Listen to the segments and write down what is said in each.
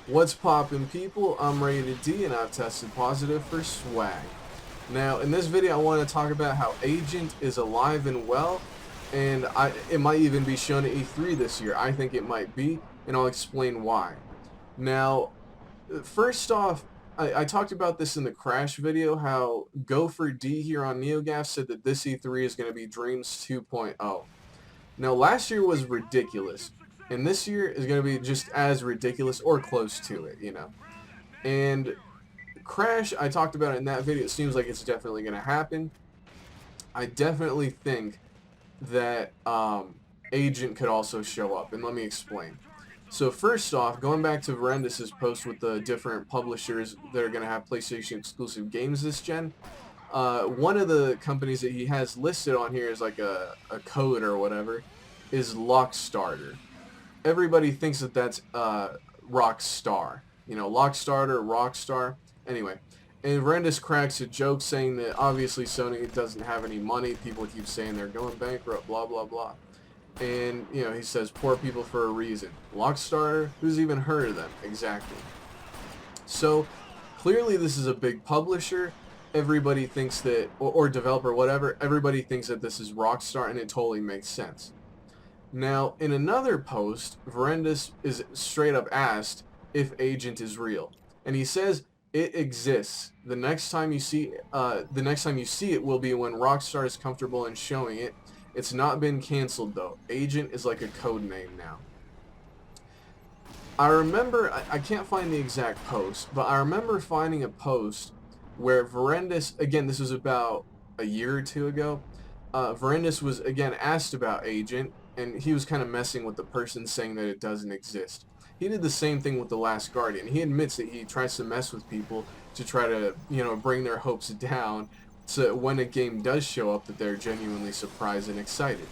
What's poppin', people? I'm Rated D and I've tested positive for swag. Now, in this video, I want to talk about how Agent is alive and well, and it might even be shown at E3 this year. I think it might be, and I'll explain why. Now, first off, I talked about this in the Crash video, how Gopher D here on NeoGaf said that this E3 is going to be Dreams 2.0. Now, last year was ridiculous, and this year is going to be just as ridiculous or close to it, you know. And Crash, I talked about it in that video. It seems like it's definitely going to happen. I definitely think that Agent could also show up, and let me explain. So first off, going back to Verendis' post with the different publishers that are going to have PlayStation exclusive games this gen, one of the companies that he has listed on here is like a code or whatever, is Lockstarter. Everybody thinks that that's Rockstar. You know, Lockstarter, Rockstar. Anyway, and Verendis cracks a joke saying that obviously Sony doesn't have any money. People keep saying they're going bankrupt, blah, blah, blah. And, you know, he says, poor people for a reason. Lockstarter? Who's even heard of them? Exactly. So, clearly this is a big publisher. Everybody thinks that, or developer, whatever, everybody thinks that this is Rockstar, and it totally makes sense. Now, in another post, Verendis is straight up asked if Agent is real. And he says, it exists. The next time you see it will be when Rockstar is comfortable in showing it. It's not been canceled though. Agent is like a code name now. I remember, I can't find the exact post, but I remember finding a post where Verendis, again, this was about a year or two ago, Verendis was again asked about Agent, and he was kind of messing with the person saying that it doesn't exist. He did the same thing with The Last Guardian. He admits that he tries to mess with people to try to, you know, bring their hopes down so when a game does show up that they're genuinely surprised and excited.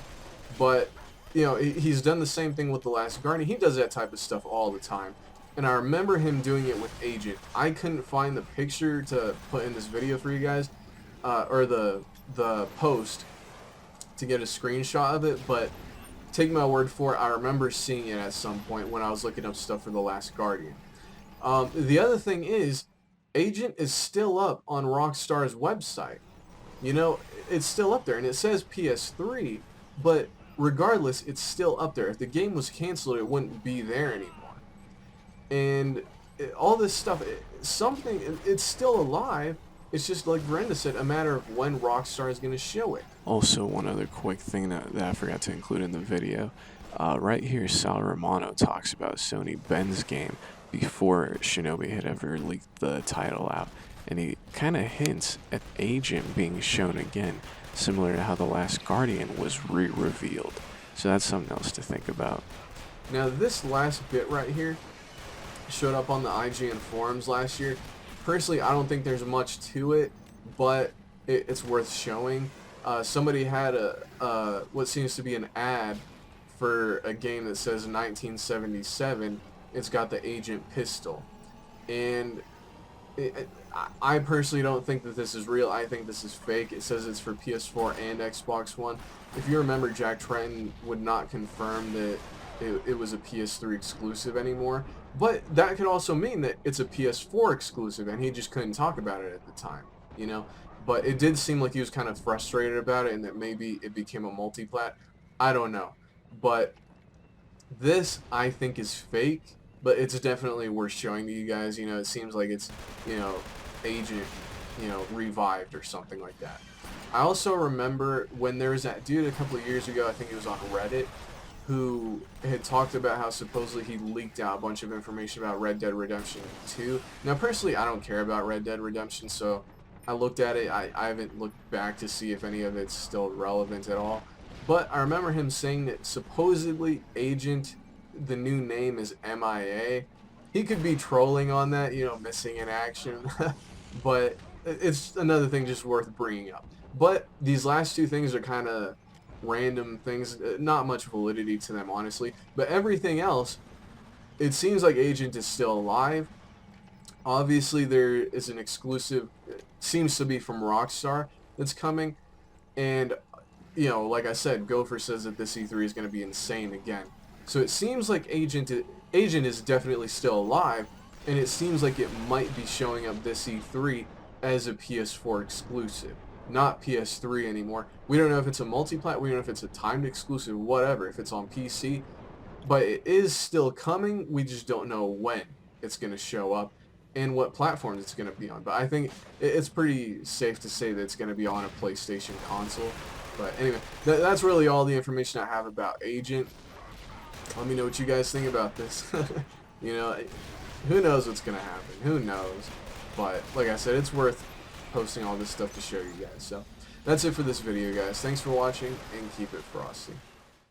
But, you know, he's done the same thing with The Last Guardian. He does that type of stuff all the time. And I remember him doing it with Agent. I couldn't find the picture to put in this video for you guys, or the post to get a screenshot of it, but take my word for it, I remember seeing it at some point when I was looking up stuff for The Last Guardian. The other thing is, Agent is still up on Rockstar's website. You know, it's still up there, and it says PS3, but regardless, it's still up there. If the game was canceled, it wouldn't be there anymore. And all this stuff, it's still alive. It's just, like Brenda said, a matter of when Rockstar is going to show it. Also, one other quick thing that I forgot to include in the video. Right here, Sal Romano talks about Sony Ben's game before Shinobi had ever leaked the title out. And he kind of hints at Agent being shown again, similar to how The Last Guardian was re-revealed. So that's something else to think about. Now, this last bit right here showed up on the IGN forums last year. Personally, I don't think there's much to it, but it's worth showing. Somebody had what seems to be an ad for a game that says 1977. It's got the Agent pistol, and I personally don't think that this is real. I think this is fake. It says it's for PS4 and Xbox One. If you remember, Jack Tretton would not confirm that it was a PS3 exclusive anymore, but that could also mean that it's a PS4 exclusive and he just couldn't talk about it at the time, you know. But it did seem like he was kind of frustrated about it and that maybe it became a multi-plat. I don't know. But this, I think, is fake, but it's definitely worth showing to you guys. You know, it seems like it's, you know, Agent, you know, revived or something like that. I also remember when there was that dude a couple of years ago, I think it was on Reddit, who had talked about how supposedly he leaked out a bunch of information about Red Dead Redemption 2. Now, personally, I don't care about Red Dead Redemption, so I looked at it. I haven't looked back to see if any of it's still relevant at all. But I remember him saying that supposedly Agent, the new name is MIA. He could be trolling on that, you know, missing in action. But it's another thing just worth bringing up. But these last two things are kind of random things, not much validity to them, honestly. But everything else, it seems like Agent is still alive. Obviously, there is an exclusive, seems to be from Rockstar, that's coming. And, you know, like I said, Gopher says that this E3 is going to be insane again. So it seems like Agent is definitely still alive, and it seems like it might be showing up this E3 as a PS4 exclusive, not PS3 anymore. We don't know if it's a multi-plat, we don't know if it's a timed exclusive, whatever, if it's on PC, but it is still coming. We just don't know when it's going to show up and what platforms it's going to be on. But I think it's pretty safe to say that it's going to be on a PlayStation console. But anyway, that's really all the information I have about Agent. Let me know what you guys think about this. You know, who knows what's going to happen? Who knows? But like I said, it's worth posting all this stuff to show you guys. So that's it for this video, guys. Thanks for watching, and keep it frosty.